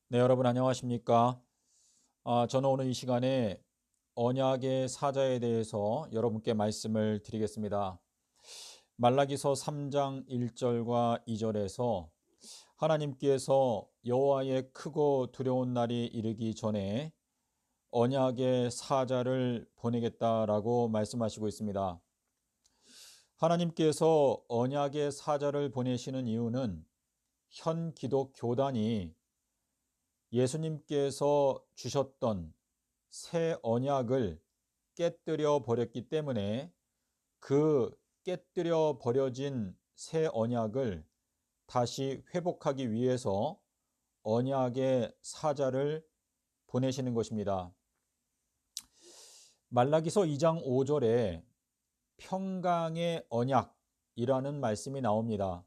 네, 여러분 안녕하십니까? 저는 오늘 이 시간에 언약의 사자에 대해서 여러분께 말씀을 드리겠습니다. 말라기서 3장 1절과 2절에서 하나님께서 여호와의 크고 두려운 날이 이르기 전에 언약의 사자를 보내겠다라고 말씀하시고 있습니다. 하나님께서 언약의 사자를 보내시는 이유는 현 기독 교단이 예수님께서 주셨던 새 언약을 깨뜨려 버렸기 때문에 그 깨뜨려 버려진 새 언약을 다시 회복하기 위해서 언약의 사자를 보내시는 것입니다. 말라기서 2장 5절에 평강의 언약이라는 말씀이 나옵니다.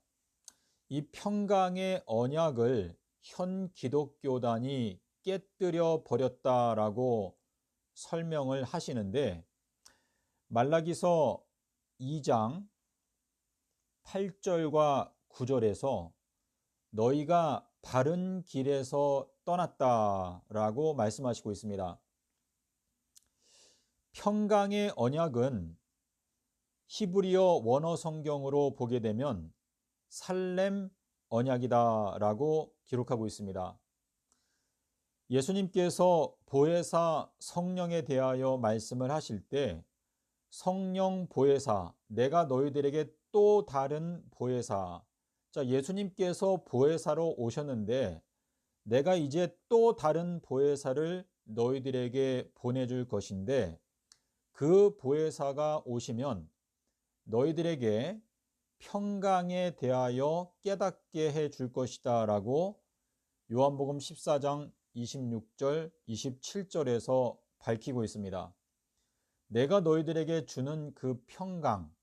이 평강의 언약을 현 기독교단이 깨뜨려 버렸다라고 설명을 하시는데, 말라기서 2장 8절과 9절에서 너희가 바른 길에서 떠났다라고 말씀하시고 있습니다. 평강의 언약은 히브리어 원어 성경으로 보게 되면 살렘 언약이다라고 기록하고 있습니다. 예수님께서 보혜사 성령에 대하여 말씀을 하실 때 성령 보혜사, 내가 너희들에게 또 다른 보혜사. 자, 예수님께서 보혜사로 오셨는데 내가 이제 또 다른 보혜사를 너희들에게 보내줄 것인데 그 보혜사가 오시면 너희들에게 평강에 대하여 깨닫게 해 줄 것이다 라고 요한복음 14장 26절, 27절에서 밝히고 있습니다. 내가 너희들에게 주는 그 평강,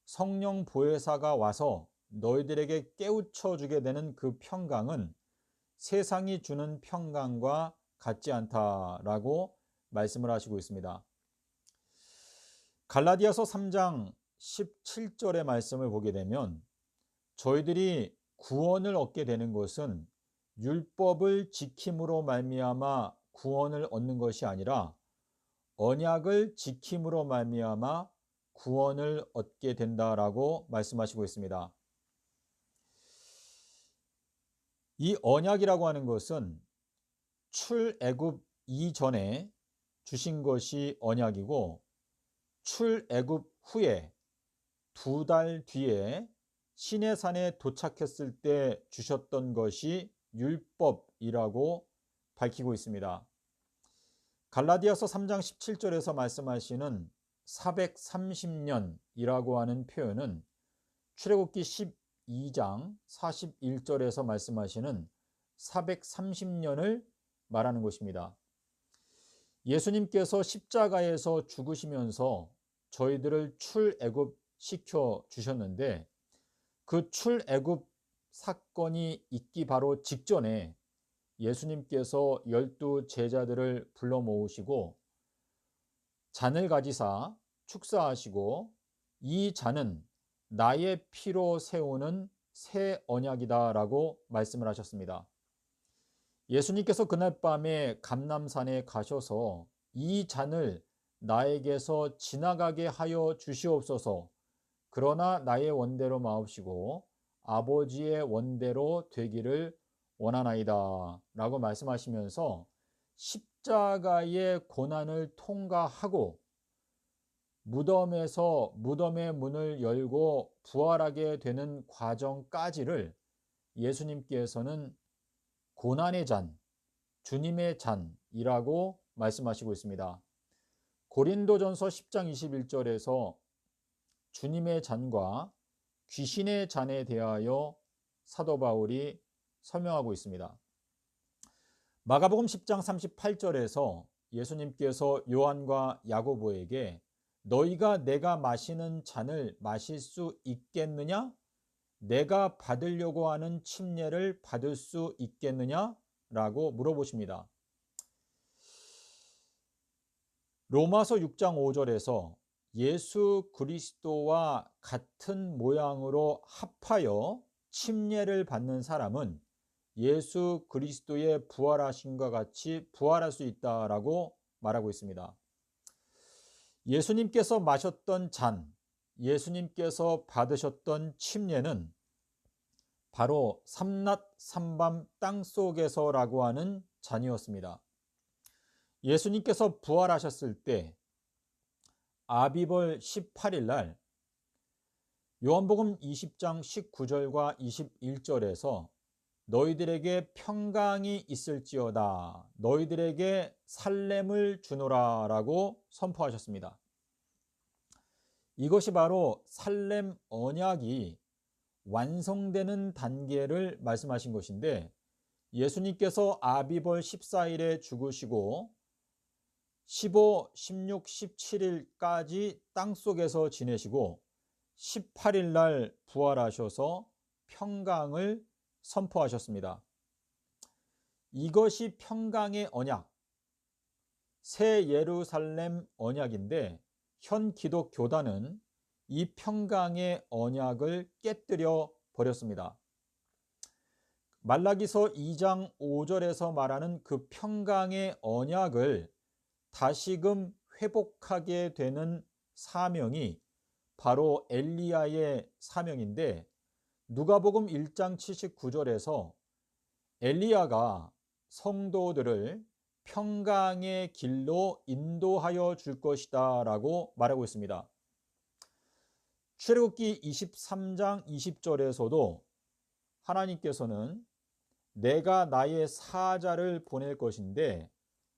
성령 보혜사가 와서 너희들에게 깨우쳐 주게 되는 그 평강은 세상이 주는 평강과 같지 않다라고 말씀을 하시고 있습니다. 갈라디아서 3장 17절의 말씀을 보게 되면 저희들이 구원을 얻게 되는 것은 율법을 지킴으로 말미암아 구원을 얻는 것이 아니라 언약을 지킴으로 말미암아 구원을 얻게 된다라고 말씀하시고 있습니다. 이 언약이라고 하는 것은 출애굽 이전에 주신 것이 언약이고 출애굽 후에 2달 뒤에 시내산에 도착했을 때 주셨던 것이 율법이라고 밝히고 있습니다. 갈라디아서 3장 17절에서 말씀하시는 430년이라고 하는 표현은 출애굽기 12장 41절에서 말씀하시는 430년을 말하는 것입니다. 예수님께서 십자가에서 죽으시면서 저희들을 출애굽 시켜 주셨는데 그 출애굽 사건이 있기 바로 직전에 예수님께서 12 제자들을 불러 모으시고 잔을 가지사 축사하시고 이 잔은 나의 피로 세우는 새 언약이다라고 말씀을 하셨습니다. 예수님께서 그날 밤에 감람산에 가셔서 이 잔을 나에게서 지나가게 하여 주시옵소서. 그러나 나의 원대로 마옵시고 아버지의 원대로 되기를 원하나이다 라고 말씀하시면서 십자가의 고난을 통과하고 무덤의 문을 열고 부활하게 되는 과정까지를 예수님께서는 고난의 잔, 주님의 잔이라고 말씀하시고 있습니다. 고린도전서 10장 21절에서 주님의 잔과 귀신의 잔에 대하여 사도 바울이 설명하고 있습니다. 마가복음 10장 38절에서 예수님께서 요한과 야고보에게 너희가 내가 마시는 잔을 마실 수 있겠느냐? 내가 받으려고 하는 침례를 받을 수 있겠느냐? 라고 물어보십니다. 로마서 6장 5절에서 예수 그리스도와 같은 모양으로 합하여 침례를 받는 사람은 예수 그리스도의 부활하심과 같이 부활할 수 있다라고 말하고 있습니다. 예수님께서 마셨던 잔, 예수님께서 받으셨던 침례는 바로 삼낮 삼밤 땅속에서라고 하는 잔이었습니다. 예수님께서 부활하셨을 때 아비벌 18일 날 요한복음 20장 19절과 21절에서 너희들에게 평강이 있을지어다, 너희들에게 살렘을 주노라 라고 선포하셨습니다. 이것이 바로 살렘 언약이 완성되는 단계를 말씀하신 것인데, 예수님께서 아비벌 14일에 죽으시고 15, 16, 17일까지 땅속에서 지내시고 18일 날 부활하셔서 평강을 선포하셨습니다. 이것이 평강의 언약, 새 예루살렘 언약인데, 현 기독교단은 이 평강의 언약을 깨뜨려 버렸습니다. 말라기서 2장 5절에서 말하는 그 평강의 언약을 다시금 회복하게 되는 사명이 바로 엘리야의 사명인데, 누가복음 1장 79절에서 엘리야가 성도들을 평강의 길로 인도하여 줄 것이다 라고 말하고 있습니다. 출애굽기 23장 20절에서도 하나님께서는 내가 나의 사자를 보낼 것인데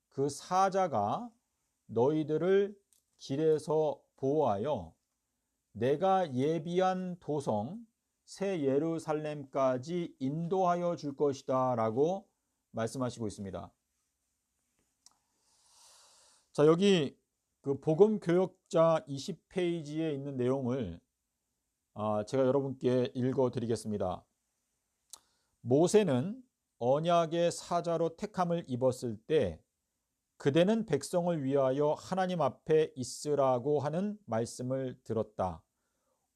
그 사자가 너희들을 길에서 보호하여 내가 예비한 도성 새 예루살렘까지 인도하여 줄 것이다 라고 말씀하시고 있습니다. 자, 여기 그 복음교역자 20페이지에 있는 내용을 제가 여러분께 읽어 드리겠습니다. 모세는 언약의 사자로 택함을 입었을 때 그대는 백성을 위하여 하나님 앞에 있으라고 하는 말씀을 들었다.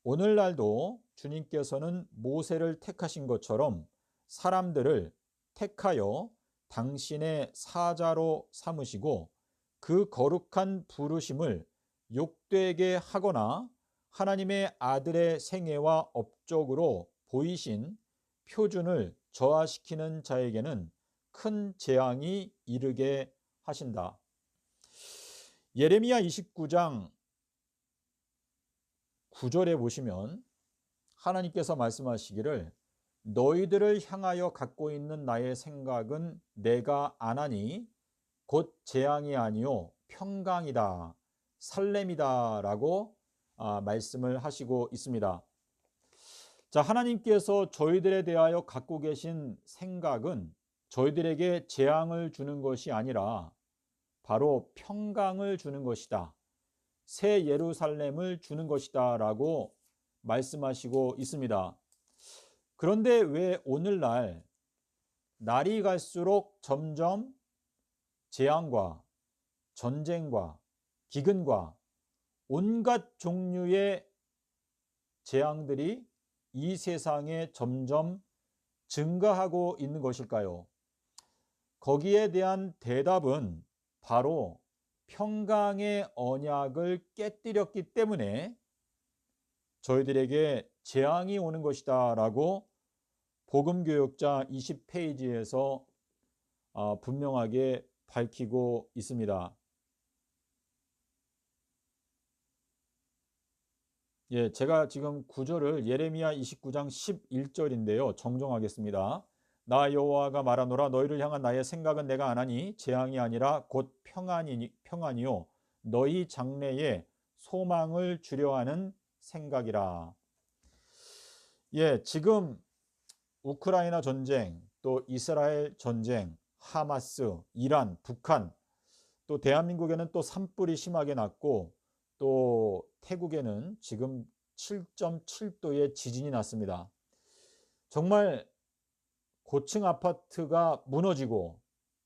오늘날도 주님께서는 모세를 택하신 것처럼 사람들을 택하여 당신의 사자로 삼으시고 그 거룩한 부르심을 욕되게 하거나 하나님의 아들의 생애와 업적으로 보이신 표준을 저하시키는 자에게는 큰 재앙이 이르게 하신다. 예레미야 29장 9절에 보시면 하나님께서 말씀하시기를 너희들을 향하여 갖고 있는 나의 생각은 내가 아나니 곧 재앙이 아니요 평강이다, 살렘이다 라고 말씀을 하시고 있습니다. 자, 하나님께서 저희들에 대하여 갖고 계신 생각은 저희들에게 재앙을 주는 것이 아니라 바로 평강을 주는 것이다, 새 예루살렘을 주는 것이다 라고 말씀하시고 있습니다. 그런데 왜 오늘날 날이 갈수록 점점 재앙과 전쟁과 기근과 온갖 종류의 재앙들이 이 세상에 점점 증가하고 있는 것일까요? 거기에 대한 대답은 바로 평강의 언약을 깨뜨렸기 때문에 저희들에게 재앙이 오는 것이다 라고 복음교역자 20페이지에서 분명하게 밝히고 있습니다. 예, 제가 지금 구절을 예레미야 29장 11절인데요. 정정하겠습니다. 나 여호와가 말하노라 너희를 향한 나의 생각은 내가 아나니 재앙이 아니라 곧 평안이요 너희 장래에 소망을 주려 하는 생각이라. 예, 지금 우크라이나 전쟁, 또 이스라엘 전쟁, 하마스, 이란, 북한, 또 대한민국에는 또 산불이 심하게 났고 또 태국에는 지금 7.7도의 지진이 났습니다. 정말 고층 아파트가 무너지고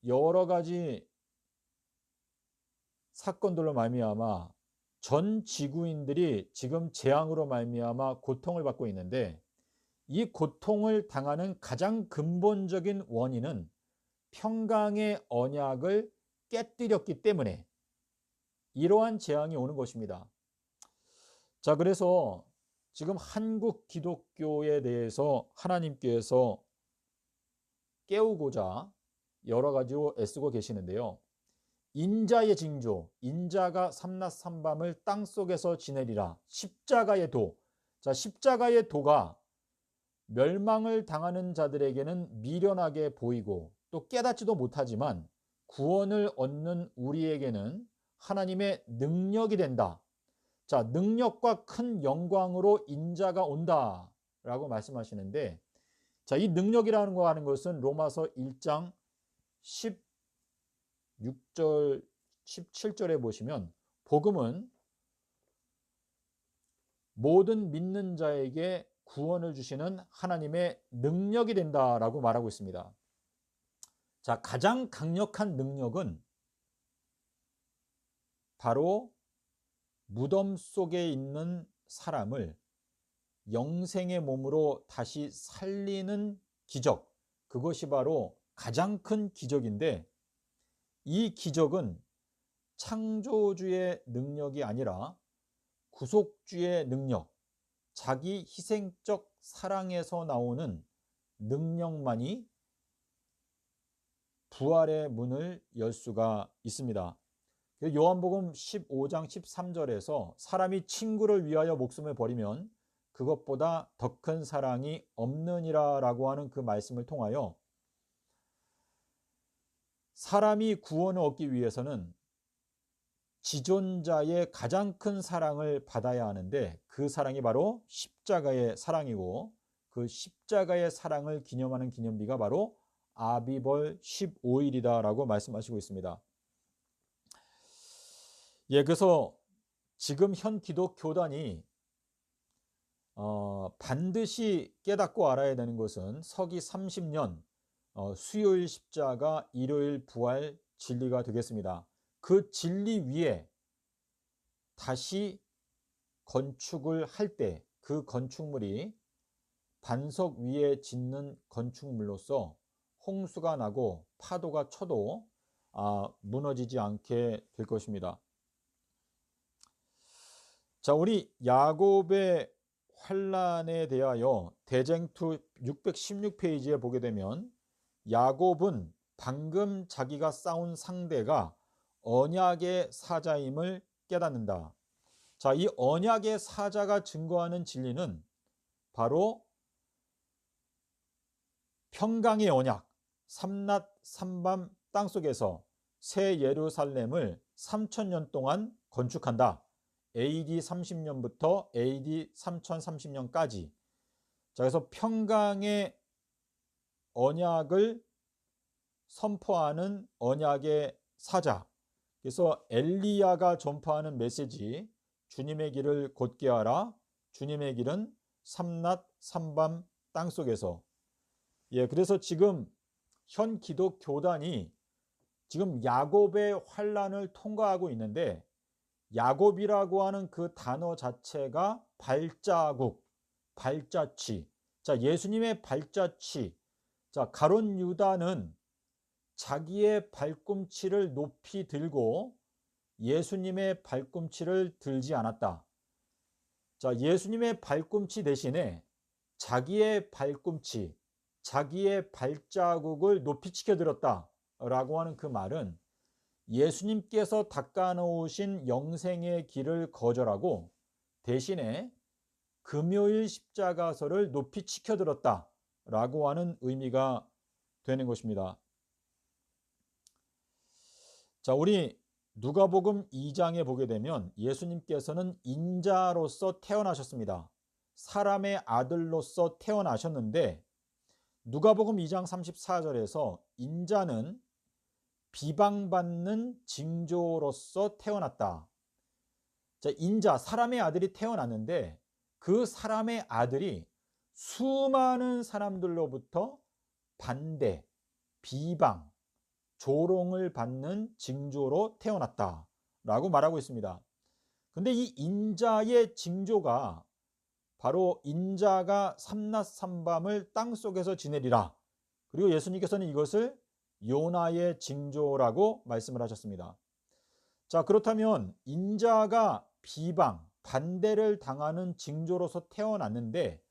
여러 가지 사건들로 말미암아 전 지구인들이 지금 재앙으로 말미암아 고통을 받고 있는데, 이 고통을 당하는 가장 근본적인 원인은 평강의 언약을 깨뜨렸기 때문에 이러한 재앙이 오는 것입니다. 자, 그래서 지금 한국 기독교에 대해서 하나님께서 깨우고자 여러 가지로 애쓰고 계시는데요. 인자의 징조, 인자가 삼낮삼밤을 땅속에서 지내리라. 십자가의 도. 자, 십자가의 도가 멸망을 당하는 자들에게는 미련하게 보이고 또 깨닫지도 못하지만 구원을 얻는 우리에게는 하나님의 능력이 된다. 자, 능력과 큰 영광으로 인자가 온다 라고 말씀하시는데, 자, 이 능력이라는 거 하는 것은 로마서 1장 16절 17절에 보시면 복음은 모든 믿는 자에게 구원을 주시는 하나님의 능력이 된다라고 말하고 있습니다. 자, 가장 강력한 능력은 바로 무덤 속에 있는 사람을 영생의 몸으로 다시 살리는 기적, 그것이 바로 가장 큰 기적인데, 이 기적은 창조주의 능력이 아니라 구속주의 능력, 자기 희생적 사랑에서 나오는 능력만이 부활의 문을 열 수가 있습니다. 요한복음 15장 13절에서 사람이 친구를 위하여 목숨을 버리면 그것보다 더 큰 사랑이 없느니라 라고 하는 그 말씀을 통하여 사람이 구원을 얻기 위해서는 지존자의 가장 큰 사랑을 받아야 하는데, 그 사랑이 바로 십자가의 사랑이고, 그 십자가의 사랑을 기념하는 기념비가 바로 아비벌 15일이다 라고 말씀하시고 있습니다. 예, 그래서 지금 현 기독교단이 반드시 깨닫고 알아야 되는 것은 서기 30년 수요일 십자가, 일요일 부활 진리가 되겠습니다. 그 진리 위에 다시 건축을 할 때 그 건축물이 반석 위에 짓는 건축물로서 홍수가 나고 파도가 쳐도 무너지지 않게 될 것입니다. 자, 우리 야곱의 환란에 대하여 대쟁투 616페이지에 보게 되면 야곱은 방금 자기가 싸운 상대가 언약의 사자임을 깨닫는다. 자, 이 언약의 사자가 증거하는 진리는 바로 평강의 언약, 삼낮 삼밤 땅속에서 새 예루살렘을 3000년 동안 건축한다. AD 30년부터 AD 3030년까지. 자, 그래서 평강의 언약을 선포하는 언약의 사자. 그래서 엘리야가 전파하는 메시지, 주님의 길을 곧게 하라. 주님의 길은 삼낮 삼밤 땅속에서. 예, 그래서 지금 현 기독교단이 지금 야곱의 환란을 통과하고 있는데, 야곱이라고 하는 그 단어 자체가 발자국, 발자취. 자, 예수님의 발자취. 자, 가룟 유다는 자기의 발꿈치를 높이 들고 예수님의 발꿈치를 들지 않았다. 자, 예수님의 발꿈치 대신에 자기의 발꿈치, 자기의 발자국을 높이 치켜들었다 라고 하는 그 말은 예수님께서 닦아놓으신 영생의 길을 거절하고 대신에 금요일 십자가서를 높이 치켜들었다 라고 하는 의미가 되는 것입니다. 자, 우리 누가복음 2장에 보게 되면 예수님께서는 인자로서 태어나셨습니다. 사람의 아들로서 태어나셨는데 누가복음 2장 34절에서 인자는 비방받는 징조로서 태어났다. 자, 인자, 사람의 아들이 태어났는데 그 사람의 아들이 수많은 사람들로부터 반대, 비방, 조롱을 받는 징조로 태어났다 라고 말하고 있습니다. 근데 이 인자의 징조가 바로 인자가 삼낮 삼밤을 땅속에서 지내리라. 그리고 예수님께서는 이것을 요나의 징조라고 말씀을 하셨습니다. 자, 그렇다면 인자가 비방, 반대를 당하는 징조로서 태어났는데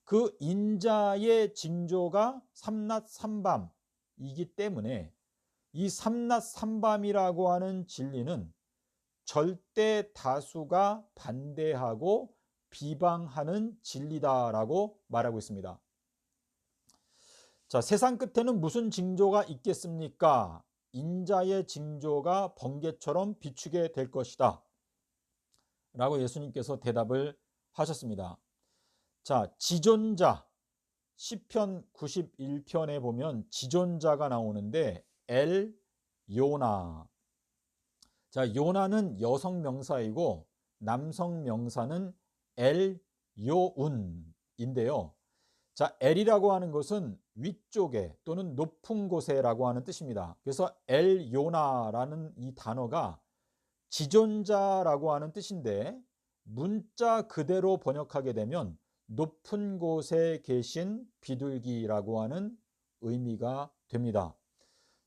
그 인자의 징조가 삼낮 삼밤이기 때문에 이 삼낮 삼밤이라고 하는 진리는 절대 다수가 반대하고 비방하는 진리다라고 말하고 있습니다. 자, 세상 끝에는 무슨 징조가 있겠습니까? 인자의 징조가 번개처럼 비추게 될 것이다 라고 예수님께서 대답을 하셨습니다. 자, 지존자, 시편 91편에 보면 지존자가 나오는데 엘 요나. 자, 요나는 여성 명사이고 남성 명사는 엘 요운인데요. 자, 엘이라고 하는 것은 위쪽에 또는 높은 곳에라고 하는 뜻입니다. 그래서 엘 요나라는 이 단어가 지존자라고 하는 뜻인데 문자 그대로 번역하게 되면 높은 곳에 계신 비둘기라고 하는 의미가 됩니다.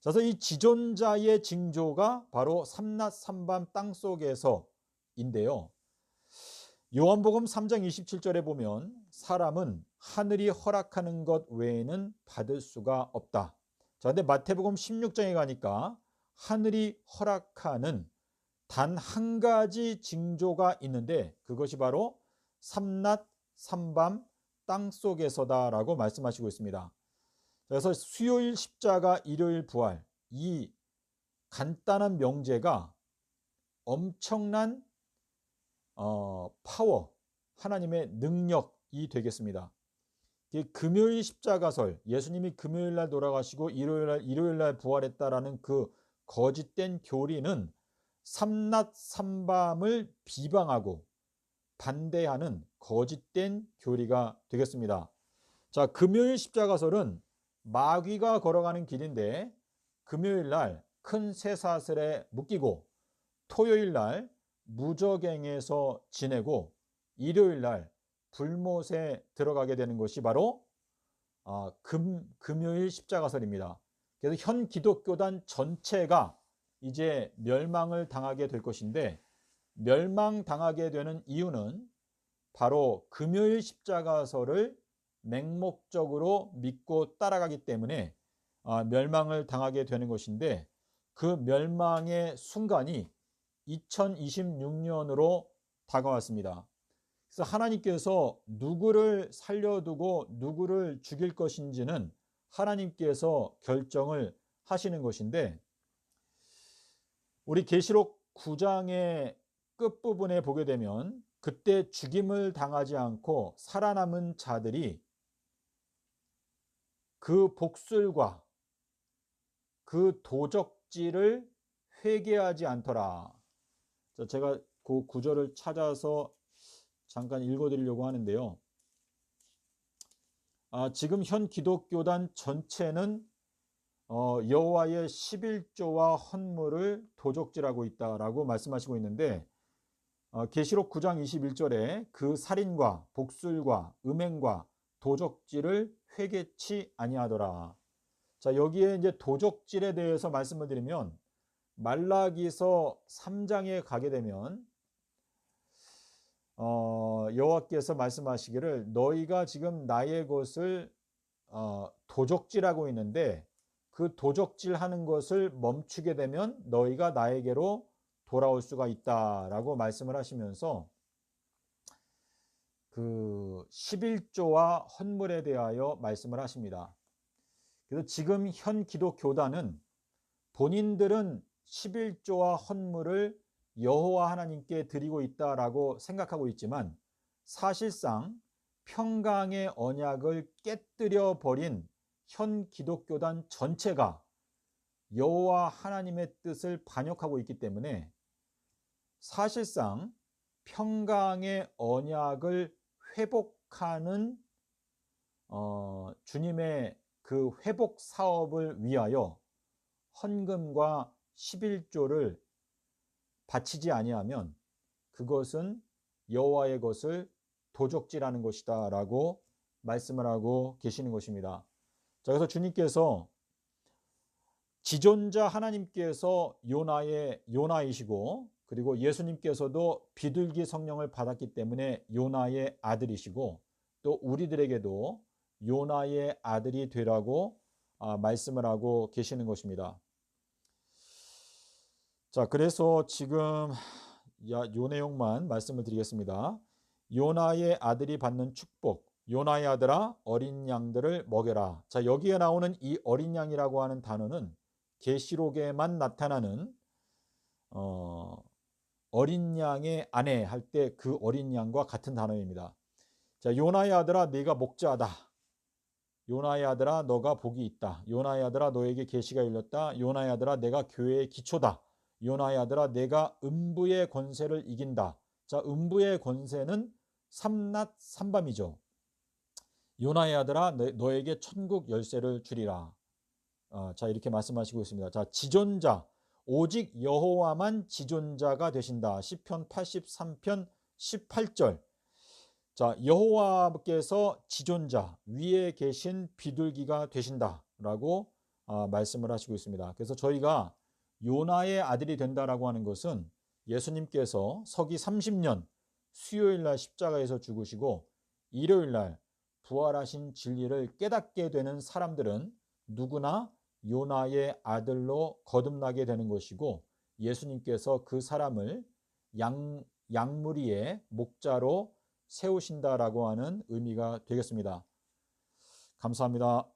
그래서 이 지존자의 징조가 바로 삼낮 삼밤 땅속에서인데요. 요한복음 3장 27절에 보면 사람은 하늘이 허락하는 것 외에는 받을 수가 없다. 자, 근데 마태복음 16장에 가니까 하늘이 허락하는 단 한 가지 징조가 있는데 그것이 바로 삼낮 삼밤 땅속에서다라고 말씀하시고 있습니다. 그래서 수요일 십자가, 일요일 부활, 이 간단한 명제가 엄청난 파워, 하나님의 능력이 되겠습니다. 금요일 십자가설, 예수님이 금요일 날 돌아가시고 일요일 날 부활했다라는 그 거짓된 교리는 삼낮 삼밤을 비방하고 반대하는 거짓된 교리가 되겠습니다. 자, 금요일 십자가설은 마귀가 걸어가는 길인데 금요일 날 큰 쇠사슬에 묶이고 토요일 날 무저갱에서 지내고 일요일 날 불못에 들어가게 되는 것이 바로 금요일 십자가설입니다. 그래서 현 기독교단 전체가 이제 멸망을 당하게 될 것인데 멸망당하게 되는 이유는 바로 금요일 십자가설을 맹목적으로 믿고 따라가기 때문에 멸망을 당하게 되는 것인데 그 멸망의 순간이 2026년으로 다가왔습니다. 그래서 하나님께서 누구를 살려두고 누구를 죽일 것인지는 하나님께서 결정을 하시는 것인데 우리 계시록 9장의 끝부분에 보게 되면 그때 죽임을 당하지 않고 살아남은 자들이 그 복술과 그 도적질을 회개하지 않더라. 제가 그 구절을 찾아서 잠깐 읽어드리려고 하는데요. 지금 현 기독교단 전체는 여호와의 11조와 헌물을 도적질하고 있다라고 말씀하시고 있는데 계시록 9장 21절에 그 살인과 복술과 음행과 도적질을 회개치 아니하더라. 자, 여기에 이제 도적질에 대해서 말씀을 드리면 말라기서 3장에 가게 되면 여호와께서 말씀하시기를 너희가 지금 나의 것을 도적질하고 있는데 그 도적질하는 것을 멈추게 되면 너희가 나에게로 돌아올 수가 있다라고 말씀을 하시면서 그 11조와 헌물에 대하여 말씀을 하십니다. 그래서 지금 현 기독교단은 본인들은 11조와 헌물을 여호와 하나님께 드리고 있다라고 생각하고 있지만 사실상 평강의 언약을 깨뜨려 버린 현 기독교단 전체가 여호와 하나님의 뜻을 반역하고 있기 때문에 사실상 평강의 언약을 회복하는 주님의 그 회복 사업을 위하여 헌금과 11조를 바치지 아니하면 그것은 여호와의 것을 도적질하는 것이다 라고 말씀을 하고 계시는 것입니다. 자, 그래서 주님께서 지존자 하나님께서 요나이시고, 그리고 예수님께서도 비둘기 성령을 받았기 때문에 요나의 아들이시고, 또 우리들에게도 요나의 아들이 되라고 말씀을 하고 계시는 것입니다. 자, 그래서 지금 요 내용만 말씀을 드리겠습니다. 요나의 아들이 받는 축복. 요나의 아들아, 어린 양들을 먹여라. 자, 여기에 나오는 이 어린 양이라고 하는 단어는 계시록에만 나타나는 어린 양의 아내 할 때 그 어린 양과 같은 단어입니다. 자, 요나의 아들아, 네가 목자하다. 요나의 아들아, 너가 복이 있다. 요나의 아들아, 너에게 계시가 열렸다. 요나의 아들아, 내가 교회의 기초다. 요나의 아들아, 내가 음부의 권세를 이긴다. 자, 음부의 권세는 삼낮 삼밤이죠. 요나의 아들아, 너에게 천국 열쇠를 주리라. 자, 이렇게 말씀하시고 있습니다. 자, 지존자, 오직 여호와만 지존자가 되신다. 시편 83편 18절. 자, 여호와께서 지존자, 위에 계신 비둘기가 되신다라고 말씀을 하시고 있습니다. 그래서 저희가 요나의 아들이 된다라고 하는 것은 예수님께서 서기 30년 수요일 날 십자가에서 죽으시고 일요일 날 부활하신 진리를 깨닫게 되는 사람들은 누구나 요나의 아들로 거듭나게 되는 것이고, 예수님께서 그 사람을 양무리의 목자로 세우신다라고 하는 의미가 되겠습니다. 감사합니다.